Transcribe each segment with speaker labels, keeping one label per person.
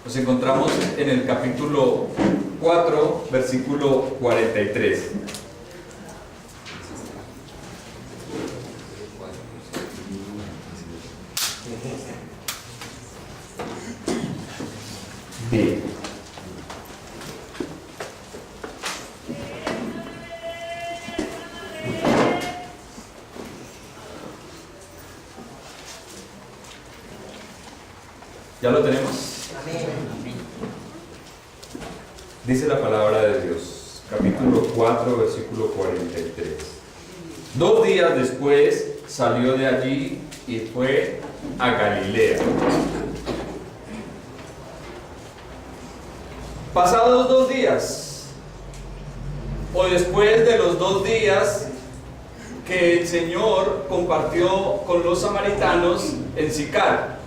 Speaker 1: Nos encontramos en el capítulo 4, versículo 43. Bien. ¿Ya lo tenemos? Dice la palabra de Dios, capítulo 4, versículo 43. 2 días después salió de allí y fue a Galilea. Pasados 2 días, o después de los 2 días que el Señor compartió con los samaritanos en Sicar.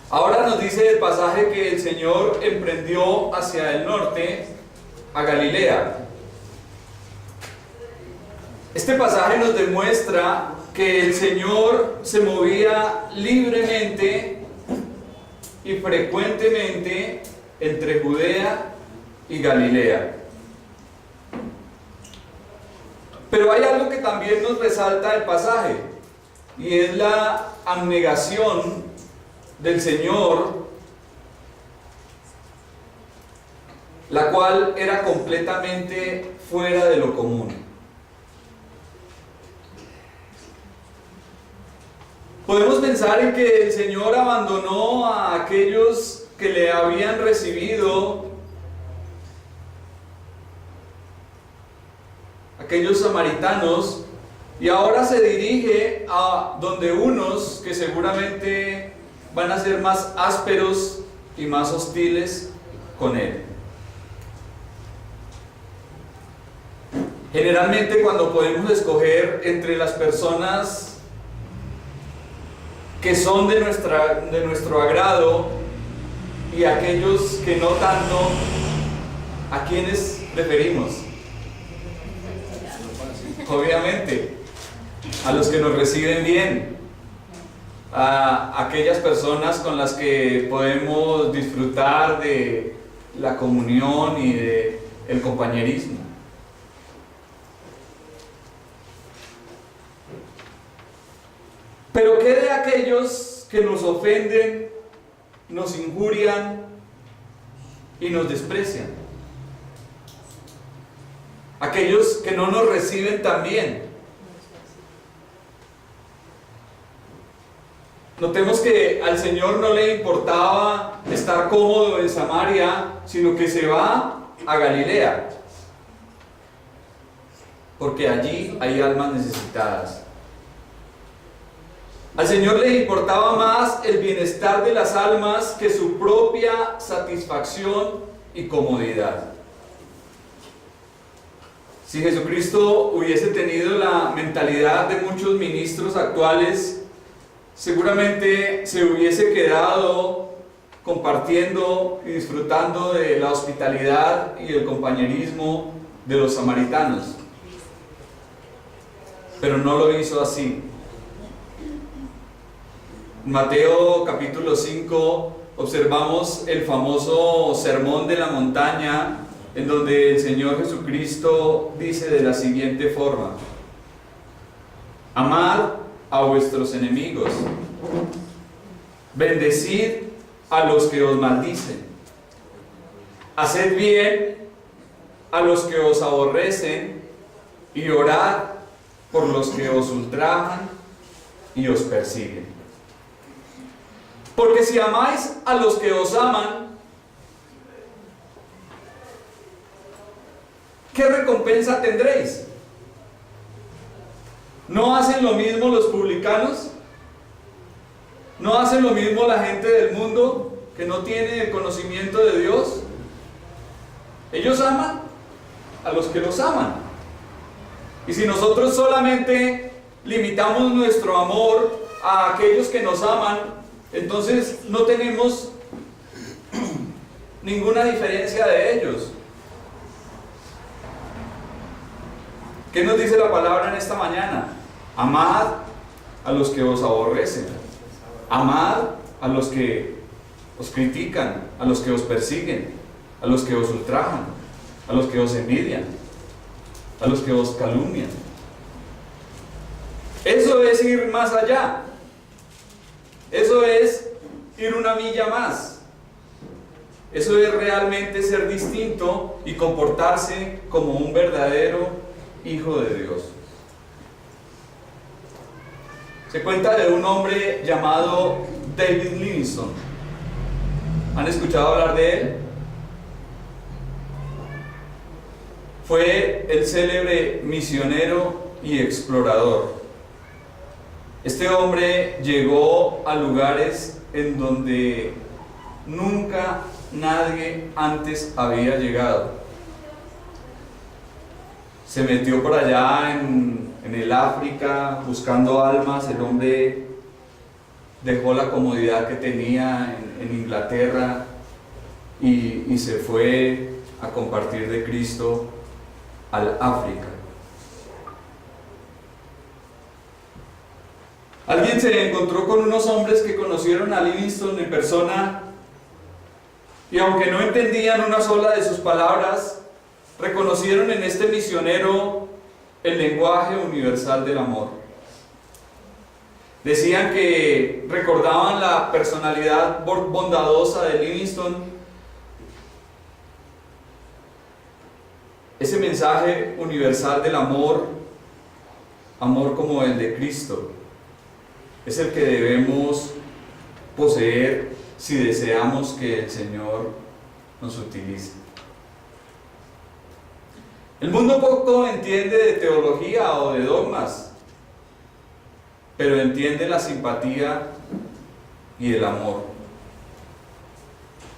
Speaker 1: Ahora nos dice el pasaje que el Señor emprendió hacia el norte, a Galilea. Este pasaje nos demuestra que el Señor se movía libremente y frecuentemente entre Judea y Galilea. Pero hay algo que también nos resalta el pasaje, y es la abnegación del Señor, la cual era completamente fuera de lo común. Podemos pensar en que el Señor abandonó a aquellos que le habían recibido, aquellos samaritanos, y ahora se dirige a donde unos que seguramente van a ser más ásperos y más hostiles con Él. Generalmente, cuando podemos escoger entre las personas que son de nuestro agrado y aquellos que no tanto, ¿a quiénes preferimos? Obviamente, a los que nos reciben bien, a aquellas personas con las que podemos disfrutar de la comunión y de el compañerismo. Pero ¿qué de aquellos que nos ofenden, nos injurian y nos desprecian? Aquellos que no nos reciben tan bien. Notemos que al Señor no le importaba estar cómodo en Samaria, sino que se va a Galilea, porque allí hay almas necesitadas. Al Señor le importaba más el bienestar de las almas que su propia satisfacción y comodidad. Si Jesucristo hubiese tenido la mentalidad de muchos ministros actuales, seguramente se hubiese quedado compartiendo y disfrutando de la hospitalidad y el compañerismo de los samaritanos. Pero no lo hizo así. En Mateo capítulo 5 observamos el famoso sermón de la montaña, en donde el Señor Jesucristo dice de la siguiente forma: amad a vuestros enemigos, bendecid a los que os maldicen, haced bien a los que os aborrecen y orad por los que os ultrajan y os persiguen. Porque si amáis a los que os aman, ¿qué recompensa tendréis? ¿No hacen lo mismo los publicanos? ¿No hacen lo mismo la gente del mundo que no tiene el conocimiento de Dios? Ellos aman a los que los aman. Y si nosotros solamente limitamos nuestro amor a aquellos que nos aman, entonces no tenemos ninguna diferencia de ellos. ¿Qué nos dice la palabra en esta mañana? Amad a los que os aborrecen. Amad a los que os critican, a los que os persiguen, a los que os ultrajan, a los que os envidian, a los que os calumnian. Eso es ir más allá. Eso es ir una milla más. Eso es realmente ser distinto y comportarse como un verdadero hijo de Dios. Se cuenta de un hombre llamado David Livingstone. ¿Han escuchado hablar de él? Fue el célebre misionero y explorador. Este hombre llegó a lugares en donde nunca nadie antes había llegado. Se metió por allá en el África buscando almas. El hombre dejó la comodidad que tenía en Inglaterra y se fue a compartir de Cristo al África. Alguien se encontró con unos hombres que conocieron a Livingstone en persona y aunque no entendían una sola de sus palabras, reconocieron en este misionero el lenguaje universal del amor. Decían que recordaban la personalidad bondadosa de Livingstone, ese mensaje universal del amor, amor como el de Cristo, es el que debemos poseer si deseamos que el Señor nos utilice. El mundo poco entiende de teología o de dogmas, pero entiende la simpatía y el amor.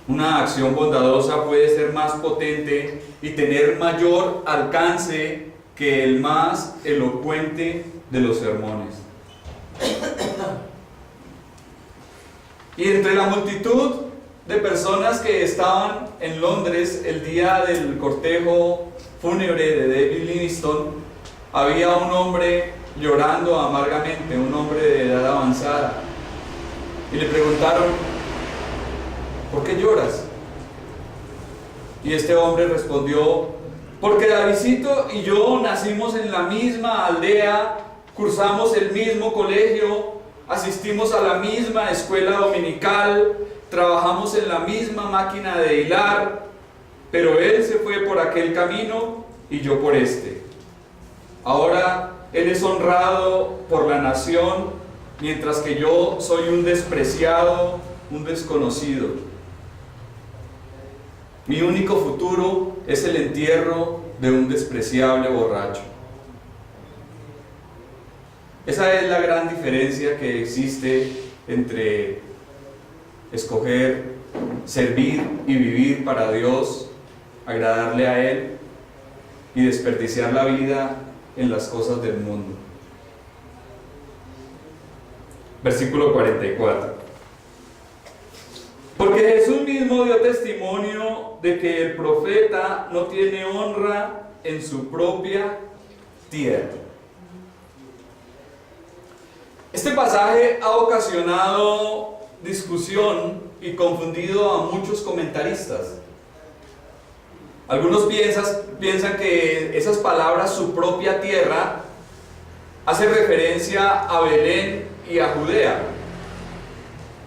Speaker 1: Una acción bondadosa puede ser más potente y tener mayor alcance que el más elocuente de los sermones. Y entre la multitud de personas que estaban en Londres el día del cortejo fúnebre de David Livingstone, había un hombre llorando amargamente, un hombre de edad avanzada. Y le preguntaron: ¿por qué lloras? Y este hombre respondió: porque Davidcito y yo nacimos en la misma aldea, cursamos el mismo colegio, asistimos a la misma escuela dominical, trabajamos en la misma máquina de hilar, pero él se fue por aquel camino y yo por este. Ahora él es honrado por la nación, mientras que yo soy un despreciado, un desconocido. Mi único futuro es el entierro de un despreciable borracho. Esa es la gran diferencia que existe entre escoger, servir y vivir para Dios, agradarle a Él, y desperdiciar la vida en las cosas del mundo. Versículo 44. Porque Jesús mismo dio testimonio de que el profeta no tiene honra en su propia tierra. Este pasaje ha ocasionado discusión y confundido a muchos comentaristas. Algunos piensan que esas palabras, su propia tierra, hace referencia a Belén y a Judea.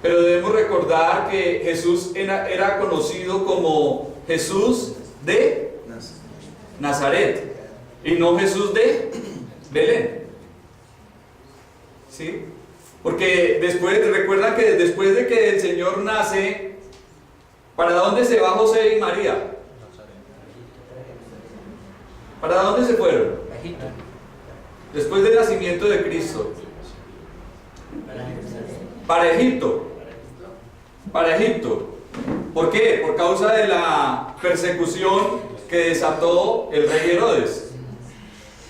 Speaker 1: Pero debemos recordar que Jesús era conocido como Jesús de Nazaret y no Jesús de Belén. ¿Sí? Porque recuerdan que después de que el Señor nace, ¿para dónde se va José y María? ¿Para dónde se fueron?
Speaker 2: Egipto.
Speaker 1: Después del nacimiento de Cristo. Para Egipto. Para Egipto. ¿Por qué? Por causa de la persecución que desató el rey Herodes.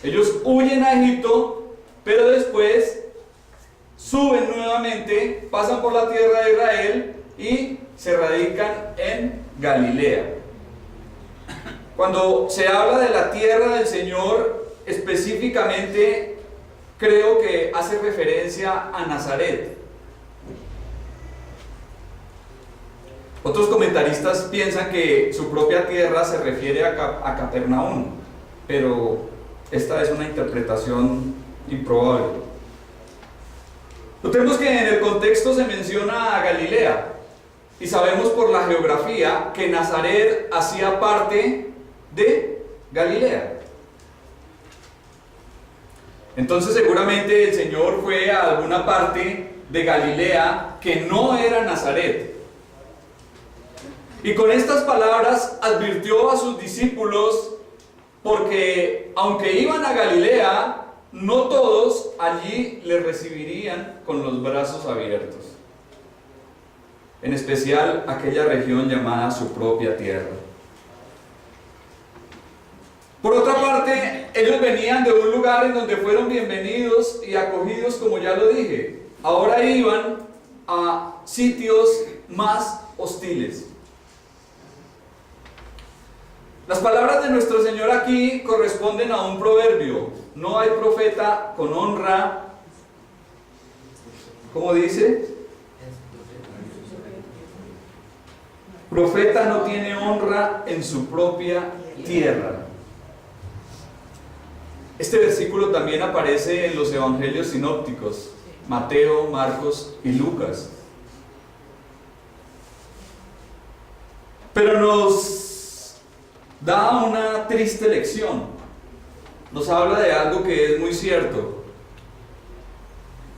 Speaker 1: Ellos huyen a Egipto, pero después suben nuevamente, pasan por la tierra de Israel y se radican en Galilea. Cuando se habla de la tierra del Señor, específicamente creo que hace referencia a Nazaret. Otros comentaristas piensan que su propia tierra se refiere a Capernaum, pero esta es una interpretación improbable. Notemos que en el contexto se menciona a Galilea, y sabemos por la geografía que Nazaret hacía parte de Galilea. Entonces seguramente el Señor fue a alguna parte de Galilea que no era Nazaret. Y con estas palabras advirtió a sus discípulos, porque aunque iban a Galilea, no todos allí le recibirían con los brazos abiertos. En especial aquella región llamada su propia tierra. Por otra parte, ellos venían de un lugar en donde fueron bienvenidos y acogidos, como ya lo dije. Ahora iban a sitios más hostiles. Las palabras de nuestro Señor aquí corresponden a un proverbio. No hay profeta con honra. ¿Cómo dice? Profeta no tiene honra en su propia tierra. Este versículo también aparece en los evangelios sinópticos, Mateo, Marcos y Lucas. Pero nos da una triste lección. Nos habla de algo que es muy cierto.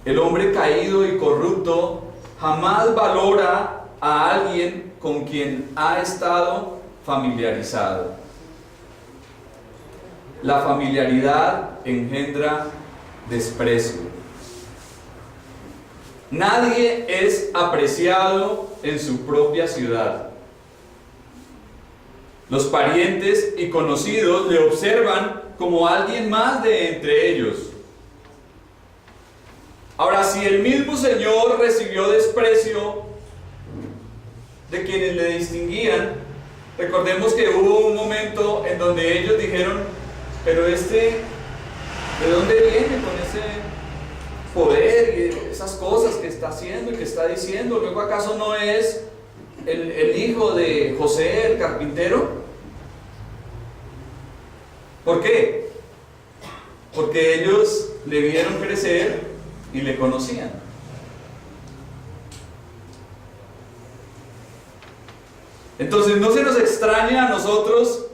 Speaker 1: El hombre caído y corrupto jamás valora a alguien con quien ha estado familiarizado. La familiaridad engendra desprecio. Nadie es apreciado en su propia ciudad. Los parientes y conocidos le observan como alguien más de entre ellos. Ahora, si el mismo Señor recibió desprecio de quienes le distinguían, recordemos que hubo un momento en donde ellos dijeron: pero ¿de dónde viene con ese poder y esas cosas que está haciendo y que está diciendo? ¿Luego acaso no es el hijo de José el carpintero? ¿Por qué? Porque ellos le vieron crecer y le conocían. Entonces no se nos extraña a nosotros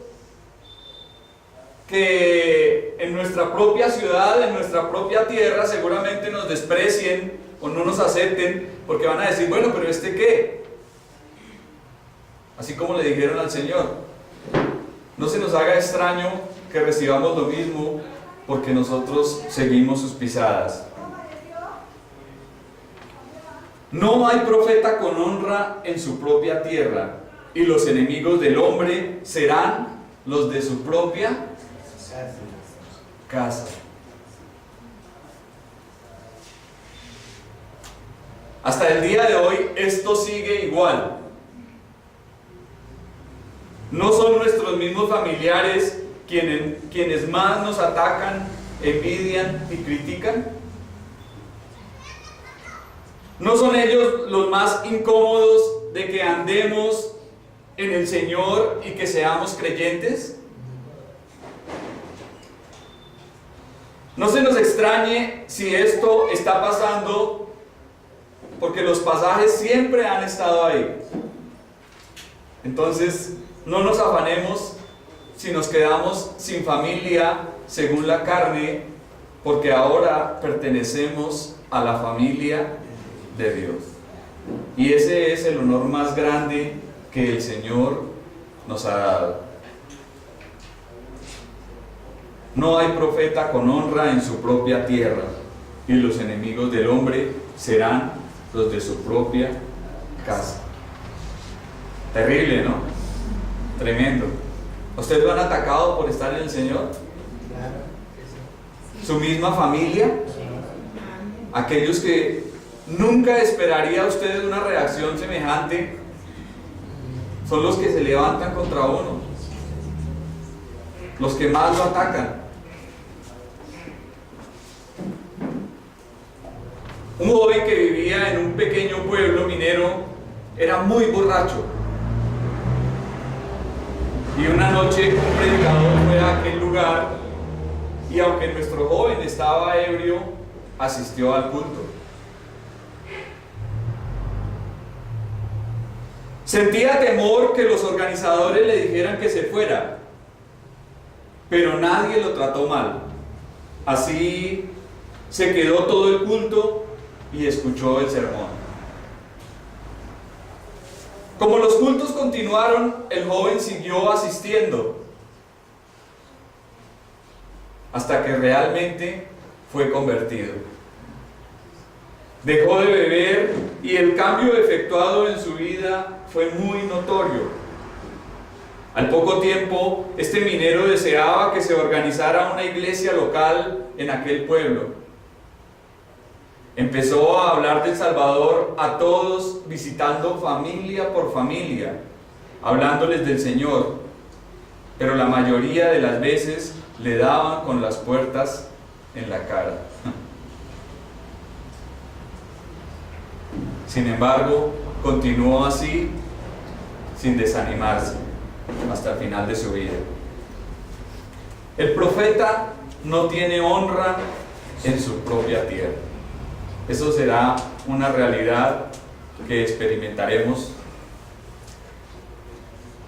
Speaker 1: que en nuestra propia ciudad, en nuestra propia tierra, seguramente nos desprecien o no nos acepten, porque van a decir: bueno, pero ¿este qué? Así como le dijeron al Señor. No se nos haga extraño que recibamos lo mismo, porque nosotros seguimos sus pisadas. No hay profeta con honra en su propia tierra, y los enemigos del hombre serán los de su propia casa. Hasta el día de hoy esto sigue igual. No son nuestros mismos familiares quienes más nos atacan, envidian y critican. ¿No son ellos los más incómodos de que andemos en el Señor y que seamos creyentes? No se nos extrañe si esto está pasando, porque los pasajes siempre han estado ahí. Entonces, no nos afanemos si nos quedamos sin familia según la carne, porque ahora pertenecemos a la familia de Dios. Y ese es el honor más grande que el Señor nos ha dado. No hay profeta con honra en su propia tierra, y los enemigos del hombre serán los de su propia casa. Terrible, ¿no? Tremendo. ¿Ustedes lo han atacado por estar en el Señor? ¿Su misma familia? Aquellos que nunca esperaría usted una reacción semejante son los que se levantan contra uno, los que más lo atacan. Un joven que vivía en un pequeño pueblo minero era muy borracho. Y una noche un predicador fue a aquel lugar y aunque nuestro joven estaba ebrio, asistió al culto. Sentía temor que los organizadores le dijeran que se fuera, pero nadie lo trató mal. Así se quedó todo el culto y escuchó el sermón. Como los cultos continuaron, el joven siguió asistiendo hasta que realmente fue convertido. Dejó de beber y el cambio efectuado en su vida fue muy notorio. Al poco tiempo, este minero deseaba que se organizara una iglesia local en aquel pueblo. Empezó a hablar del Salvador a todos, visitando familia por familia, hablándoles del Señor, pero la mayoría de las veces le daban con las puertas en la cara. Sin embargo, continuó así, sin desanimarse, hasta el final de su vida. El profeta no tiene honra en su propia tierra. Eso será una realidad que experimentaremos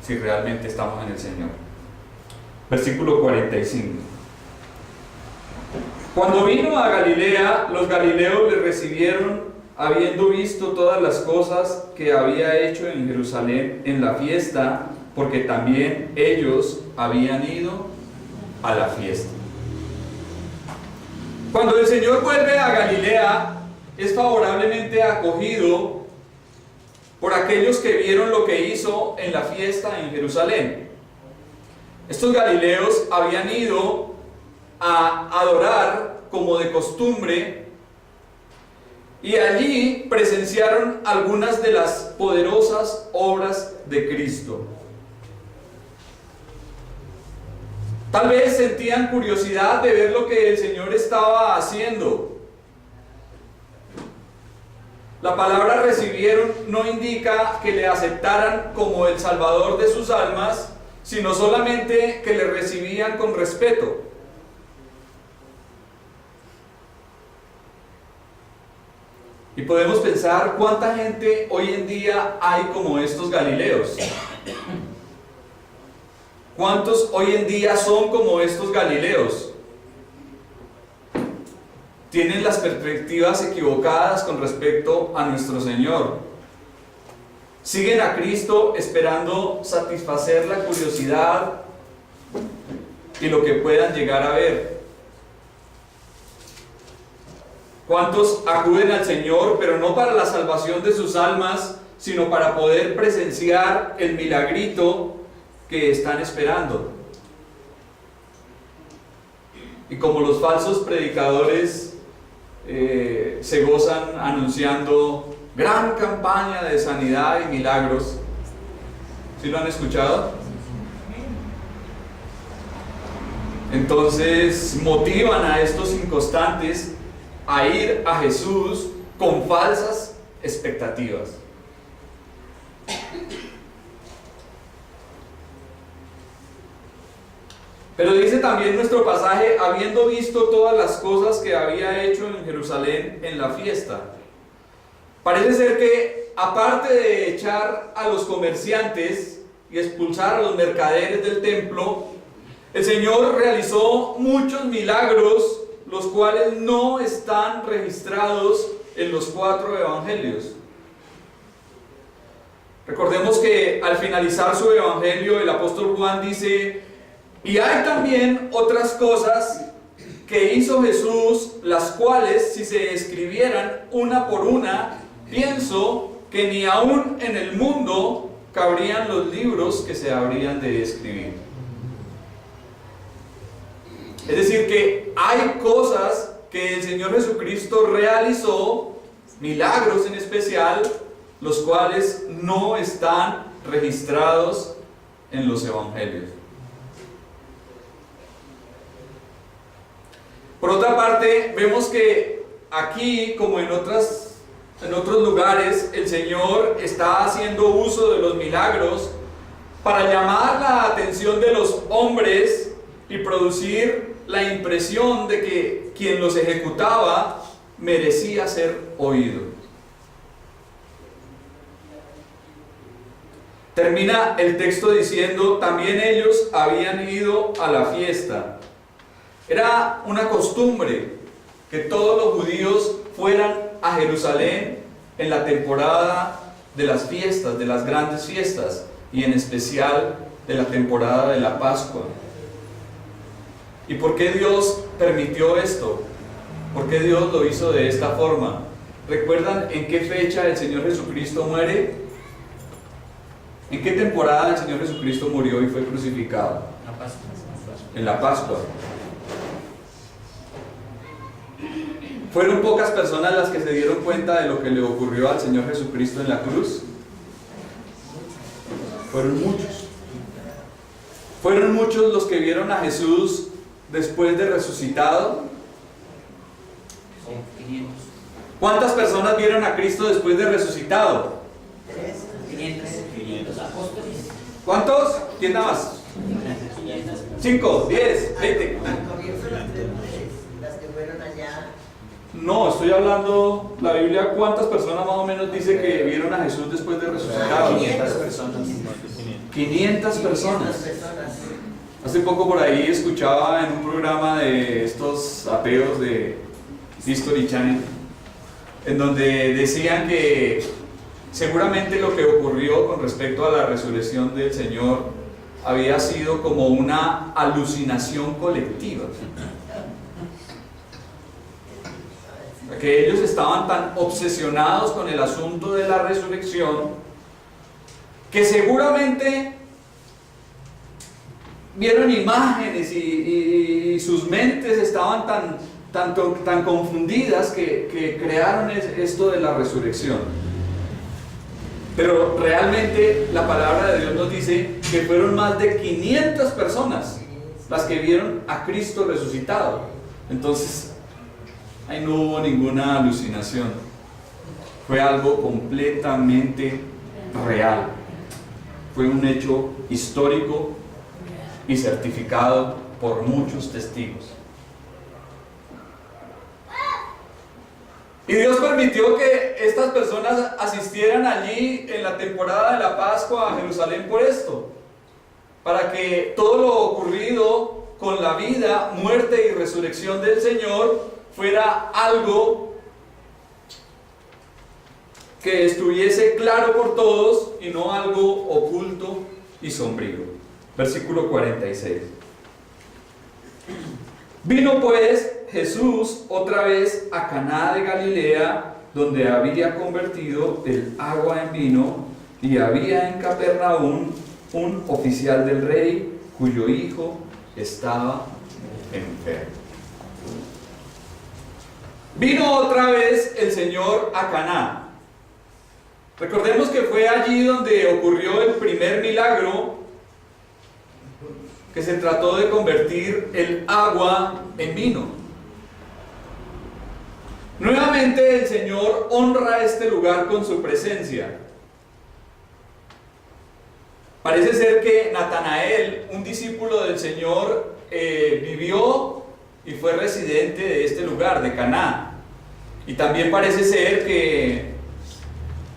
Speaker 1: si realmente estamos en el Señor. Versículo 45. Cuando vino a Galilea, los galileos le recibieron, habiendo visto todas las cosas que había hecho en Jerusalén en la fiesta, porque también ellos habían ido a la fiesta. Cuando el Señor vuelve a Galilea, es favorablemente acogido por aquellos que vieron lo que hizo en la fiesta en Jerusalén. Estos galileos habían ido a adorar como de costumbre y allí presenciaron algunas de las poderosas obras de Cristo. Tal vez sentían curiosidad de ver lo que el Señor estaba haciendo. La palabra recibieron no indica que le aceptaran como el Salvador de sus almas, sino solamente que le recibían con respeto. Y podemos pensar cuánta gente hoy en día hay como estos galileos. ¿Cuántos hoy en día son como estos galileos? Tienen las perspectivas equivocadas con respecto a nuestro Señor. Siguen a Cristo esperando satisfacer la curiosidad y lo que puedan llegar a ver. ¿Cuántos acuden al Señor, pero no para la salvación de sus almas, sino para poder presenciar el milagrito que están esperando? Y como los falsos predicadores se gozan anunciando gran campaña de sanidad y milagros. ¿Sí lo han escuchado? Entonces motivan a estos inconstantes a ir a Jesús con falsas expectativas. Pero dice también nuestro pasaje, habiendo visto todas las cosas que había hecho en Jerusalén en la fiesta. Parece ser que, aparte de echar a los comerciantes y expulsar a los mercaderes del templo, el Señor realizó muchos milagros, los cuales no están registrados en los 4 evangelios. Recordemos que al finalizar su evangelio, el apóstol Juan dice: y hay también otras cosas que hizo Jesús, las cuales, si se escribieran una por una, pienso que ni aún en el mundo cabrían los libros que se habrían de escribir. Es decir, que hay cosas que el Señor Jesucristo realizó, milagros en especial, los cuales no están registrados en los evangelios. Por otra parte, vemos que aquí, como en otras en otros lugares, el Señor está haciendo uso de los milagros para llamar la atención de los hombres y producir la impresión de que quien los ejecutaba merecía ser oído. Termina el texto diciendo: también ellos habían ido a la fiesta. Era una costumbre que todos los judíos fueran a Jerusalén en la temporada de las fiestas, de las grandes fiestas, y en especial de la temporada de la Pascua. ¿Y por qué Dios permitió esto? ¿Por qué Dios lo hizo de esta forma? ¿Recuerdan en qué fecha el Señor Jesucristo muere? ¿En qué temporada el Señor Jesucristo murió y fue crucificado? En la Pascua. ¿Fueron pocas personas las que se dieron cuenta de lo que le ocurrió al Señor Jesucristo en la cruz? Fueron muchos. ¿Fueron muchos los que vieron a Jesús después de resucitado? ¿Cuántas personas vieron a Cristo después de resucitado?
Speaker 2: 500 apóstoles.
Speaker 1: ¿Cuántos? ¿Quién nada más? 5, 10, 20.
Speaker 3: Las que fueron allá.
Speaker 1: No, estoy hablando, la Biblia, ¿cuántas personas más o menos dice que vieron a Jesús después de resucitado?
Speaker 3: 500 personas.
Speaker 1: 500 personas. Hace poco por ahí escuchaba en un programa de estos ateos de History Channel, en donde decían que seguramente lo que ocurrió con respecto a la resurrección del Señor había sido como una alucinación colectiva. Que ellos estaban tan obsesionados con el asunto de la resurrección que seguramente vieron imágenes y sus mentes estaban tan confundidas que crearon esto de la resurrección. Pero realmente la palabra de Dios nos dice que fueron más de 500 personas las que vieron a Cristo resucitado. Entonces, ahí no hubo ninguna alucinación. Fue algo completamente real. Fue un hecho histórico y certificado por muchos testigos. Y Dios permitió que estas personas asistieran allí en la temporada de la Pascua a Jerusalén por esto, para que todo lo ocurrido con la vida, muerte y resurrección del Señor fuera algo que estuviese claro por todos y no algo oculto y sombrío. Versículo 46. Vino pues Jesús otra vez a Caná de Galilea, donde había convertido el agua en vino, y había en Capernaum un oficial del rey cuyo hijo estaba enfermo. Vino otra vez el Señor a Caná. Recordemos que fue allí donde ocurrió el primer milagro, que se trató de convertir el agua en vino. Nuevamente el Señor honra este lugar con su presencia. Parece ser que Natanael, un discípulo del Señor, vivió y fue residente de este lugar, de Caná. Y también parece ser que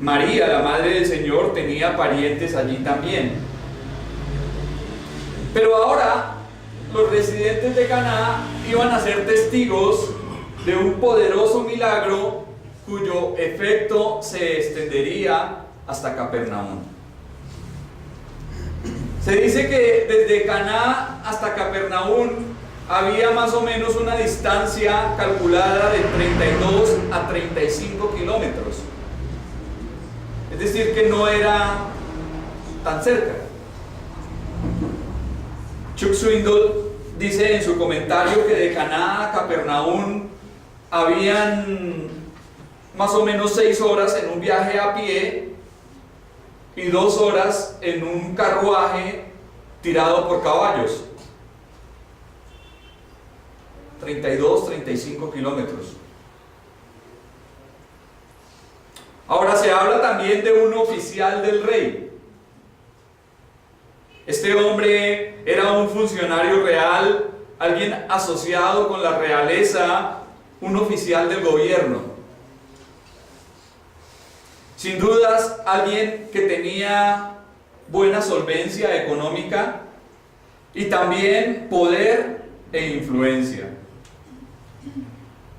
Speaker 1: María, la madre del Señor, tenía parientes allí también. Pero ahora los residentes de Caná iban a ser testigos de un poderoso milagro cuyo efecto se extendería hasta Capernaum. Se dice que desde Caná hasta Capernaum había más o menos una distancia calculada de 32 a 35 kilómetros. Es decir, que no era tan cerca. Chuck Swindoll dice en su comentario que de Caná a Capernaum habían más o menos 6 horas en un viaje a pie y 2 horas en un carruaje tirado por caballos. 32, 35 kilómetros. Ahora se habla también de un oficial del rey. Este hombre era un funcionario real, alguien asociado con la realeza, un oficial del gobierno. Sin dudas, alguien que tenía buena solvencia económica y también poder e influencia.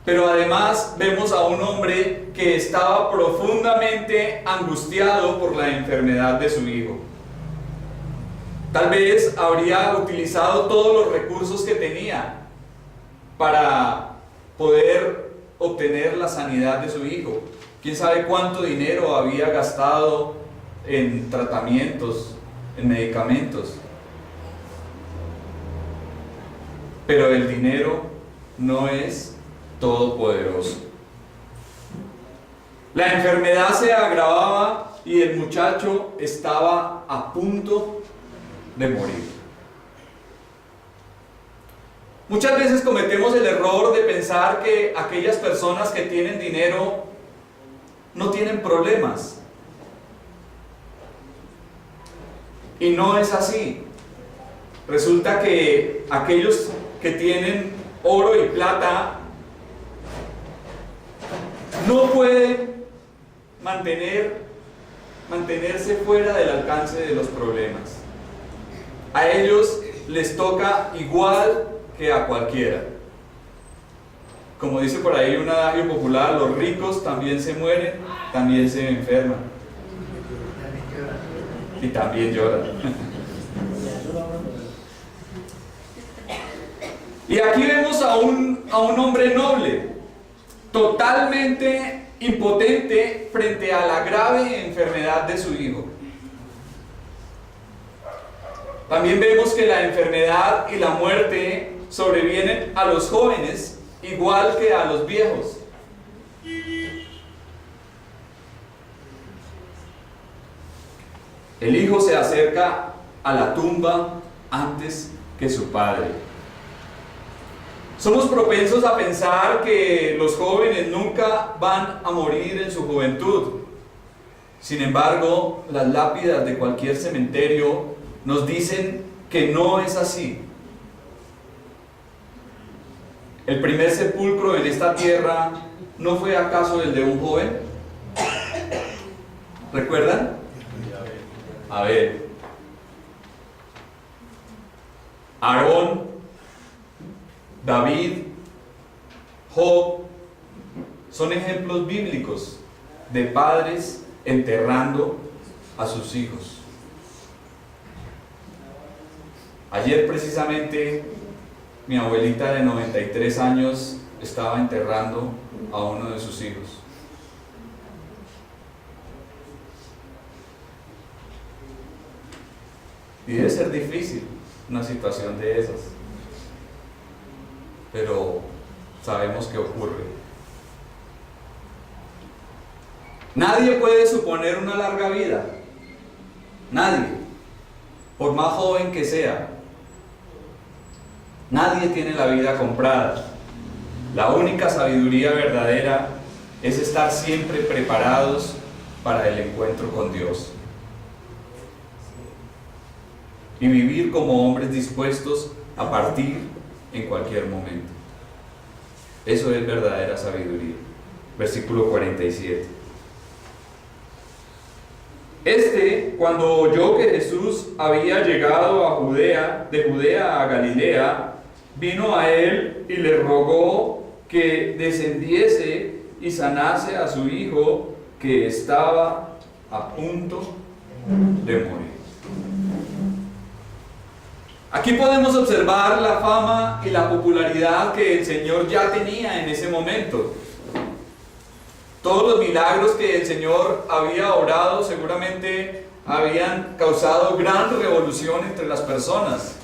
Speaker 1: Pero además vemos a un hombre que estaba profundamente angustiado por la enfermedad de su hijo. Tal vez habría utilizado todos los recursos que tenía para poder obtener la sanidad de su hijo. Quién sabe cuánto dinero había gastado en tratamientos, en medicamentos. Pero el dinero no es todopoderoso. La enfermedad se agravaba y el muchacho estaba a punto de morir. Muchas veces cometemos el error de pensar que aquellas personas que tienen dinero no tienen problemas. Y no es así. Resulta que aquellos que tienen oro y plata no pueden mantenerse fuera del alcance de los problemas. A ellos les toca igual que a cualquiera. Como dice por ahí un adagio popular, los ricos también se mueren, también se enferman y también lloran. Y aquí vemos a un hombre noble, totalmente impotente frente a la grave enfermedad de su hijo. También vemos que la enfermedad y la muerte sobrevienen a los jóvenes igual que a los viejos. El hijo se acerca a la tumba antes que su padre. Somos propensos a pensar que los jóvenes nunca van a morir en su juventud. Sin embargo, las lápidas de cualquier cementerio nos dicen que no es así. ¿El primer sepulcro en esta tierra no fue acaso el de un joven? ¿Recuerdan? A ver. Aarón, David, Job, son ejemplos bíblicos de padres enterrando a sus hijos. Ayer precisamente mi abuelita de 93 años estaba enterrando a uno de sus hijos. Y debe ser difícil una situación de esas, pero sabemos que ocurre. Nadie puede suponer una larga vida, nadie, por más joven que sea. Nadie tiene la vida comprada. La única sabiduría verdadera es estar siempre preparados para el encuentro con Dios y vivir como hombres dispuestos a partir en cualquier momento. Eso es verdadera sabiduría. Versículo 47. Cuando oyó que Jesús había llegado a Judea, de Judea a Galilea, vino a él y le rogó que descendiese y sanase a su hijo, que estaba a punto de morir. Aquí podemos observar la fama y la popularidad que el Señor ya tenía en ese momento. Todos los milagros que el Señor había obrado seguramente habían causado gran revolución entre las personas.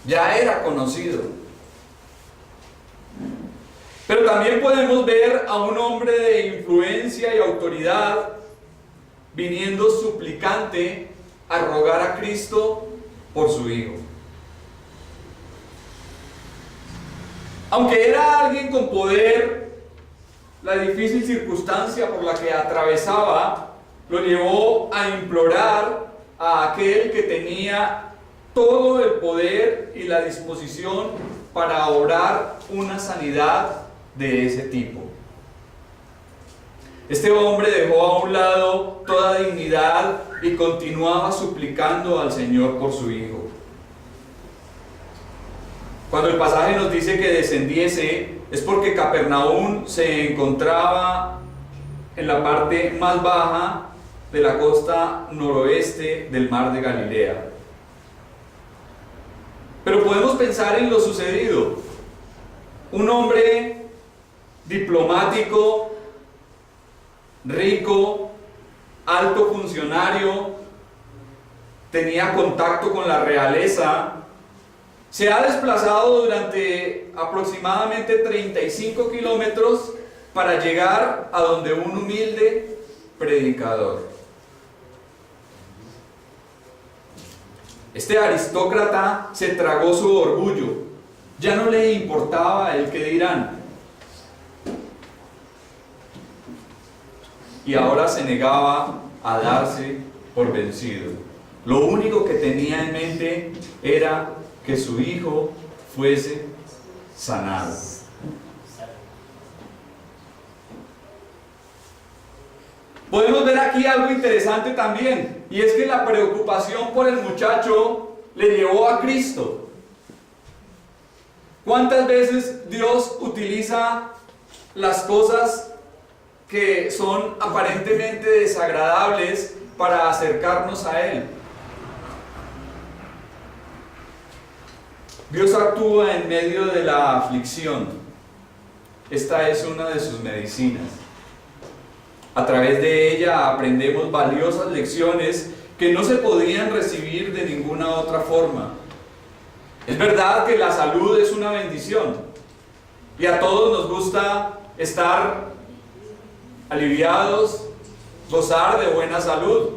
Speaker 1: Ya era conocido. Pero también podemos ver a un hombre de influencia y autoridad viniendo suplicante a rogar a Cristo por su hijo. Aunque era alguien con poder, la difícil circunstancia por la que atravesaba lo llevó a implorar a aquel que tenía todo el poder y la disposición para obrar una sanidad de ese tipo. Este hombre dejó a un lado toda dignidad y continuaba suplicando al Señor por su hijo. Cuando el pasaje nos dice que descendiese, es porque Capernaum se encontraba en la parte más baja de la costa noroeste del mar de Galilea. Pero podemos pensar en lo sucedido. Un hombre diplomático, rico, alto funcionario, tenía contacto con la realeza, se ha desplazado durante aproximadamente 35 kilómetros para llegar a donde un humilde predicador. Este aristócrata se tragó su orgullo, ya no le importaba el que dirán, y ahora se negaba a darse por vencido. Lo único que tenía en mente era que su hijo fuese sanado. Podemos ver aquí algo interesante también, y es que la preocupación por el muchacho le llevó a Cristo. ¿Cuántas veces Dios utiliza las cosas que son aparentemente desagradables para acercarnos a Él? Dios actúa en medio de la aflicción. Esta es una de sus medicinas. A través de ella aprendemos valiosas lecciones que no se podrían recibir de ninguna otra forma. Es verdad que la salud es una bendición y a todos nos gusta estar aliviados, gozar de buena salud.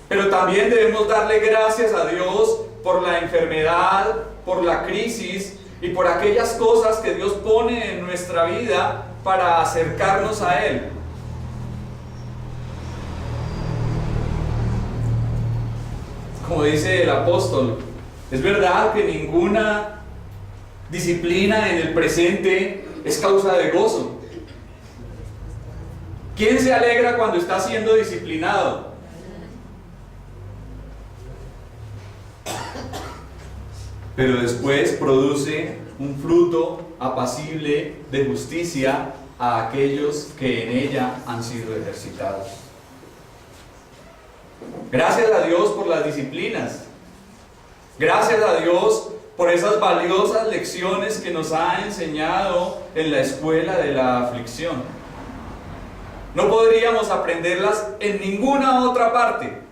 Speaker 1: Pero también debemos darle gracias a Dios por la enfermedad, por la crisis y por aquellas cosas que Dios pone en nuestra vida para acercarnos a Él. Como dice el apóstol, es verdad que ninguna disciplina en el presente es causa de gozo. ¿Quién se alegra cuando está siendo disciplinado? Pero después produce un fruto apacible de justicia a aquellos que en ella han sido ejercitados. Gracias a Dios por las disciplinas. Gracias a Dios por esas valiosas lecciones que nos ha enseñado en la escuela de la aflicción. No podríamos aprenderlas en ninguna otra parte.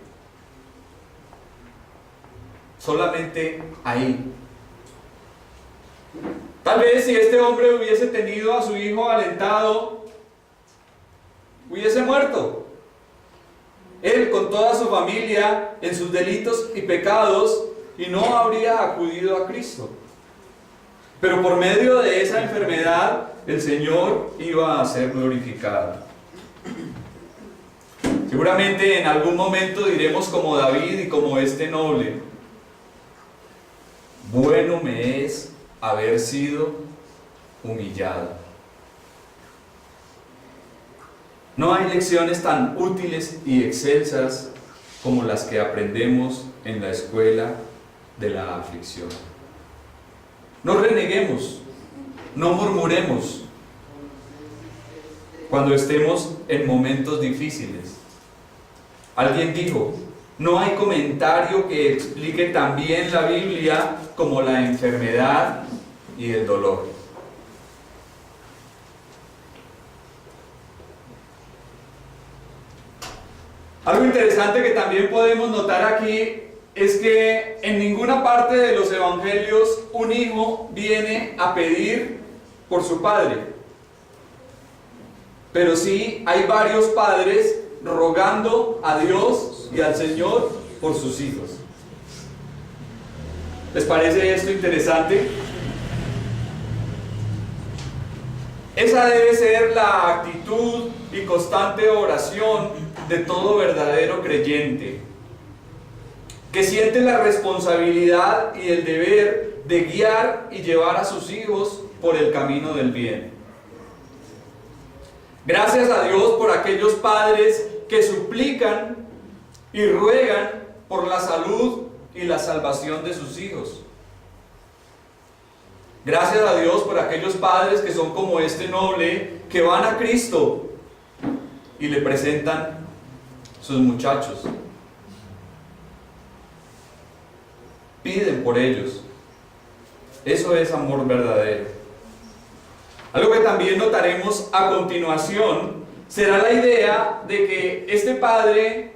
Speaker 1: Solamente ahí. Tal vez si este hombre hubiese tenido a su hijo alentado, hubiese muerto. Él con toda su familia en sus delitos y pecados, y no habría acudido a Cristo. Pero por medio de esa enfermedad, el Señor iba a ser glorificado. Seguramente en algún momento diremos como David y como este noble: bueno me es haber sido humillado. No hay lecciones tan útiles y excelsas como las que aprendemos en la escuela de la aflicción. No reneguemos, no murmuremos cuando estemos en momentos difíciles. Alguien dijo: no hay comentario que explique tan bien la Biblia como la enfermedad y el dolor. Algo interesante que también podemos notar aquí es que en ninguna parte de los evangelios un hijo viene a pedir por su padre, pero sí hay varios padres rogando a Dios y al Señor por sus hijos. ¿Les parece esto interesante? Esa debe ser la actitud y constante oración de todo verdadero creyente, que siente la responsabilidad y el deber de guiar y llevar a sus hijos por el camino del bien. Gracias a Dios por aquellos padres que suplican y ruegan por la salud y la salvación de sus hijos. Gracias a Dios por aquellos padres que son como este noble, que van a Cristo y le presentan sus muchachos. Piden por ellos. Eso es amor verdadero. Algo que también notaremos a continuación será la idea de que este padre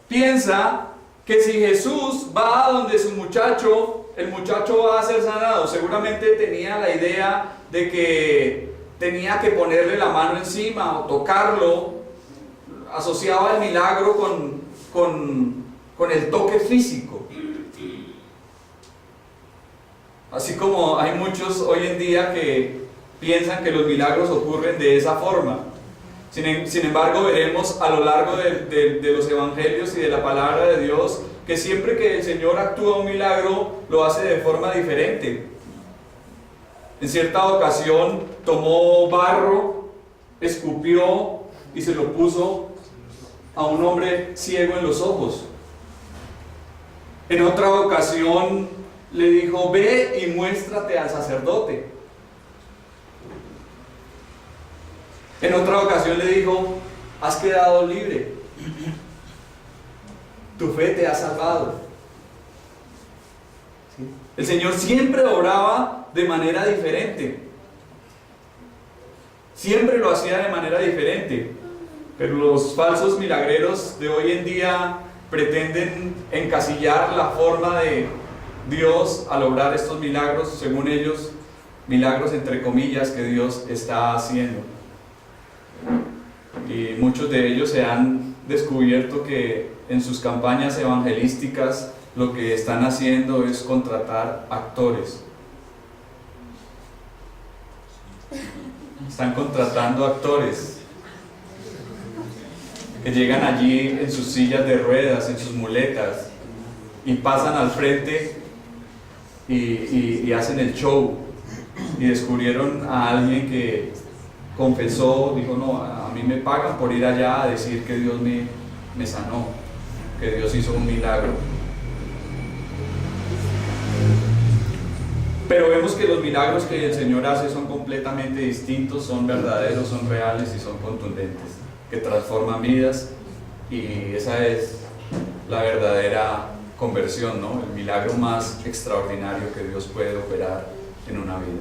Speaker 1: piensa que si Jesús va a donde su muchacho, el muchacho va a ser sanado. Seguramente tenía la idea de que tenía que ponerle la mano encima o tocarlo. Asociaba el milagro con el toque físico. Así como hay muchos hoy en día que piensan que los milagros ocurren de esa forma. Sin embargo, veremos a lo largo de los evangelios y de la palabra de Dios que siempre que el Señor actúa un milagro, lo hace de forma diferente. En cierta ocasión tomó barro, escupió y se lo puso a un hombre ciego en los ojos. En otra ocasión le dijo: ve y muéstrate al sacerdote. En otra ocasión le dijo: has quedado libre, tu fe te ha salvado. ¿Sí? El Señor siempre obraba de manera diferente, siempre lo hacía de manera diferente, pero los falsos milagreros de hoy en día pretenden encasillar la forma de Dios al obrar estos milagros, según ellos, milagros entre comillas que Dios está haciendo. Y muchos de ellos se han descubierto que en sus campañas evangelísticas lo que están haciendo es contratar actores. Están contratando actores que llegan allí en sus sillas de ruedas, en sus muletas, y pasan al frente y hacen el show. Y descubrieron a alguien que confesó, dijo: no, a mí me pagan por ir allá a decir que Dios me sanó, que Dios hizo un milagro. Pero vemos que los milagros que el Señor hace son completamente distintos, son verdaderos, son reales y son contundentes, que transforman vidas, y esa es la verdadera conversión, ¿no? El milagro más extraordinario que Dios puede operar en una vida.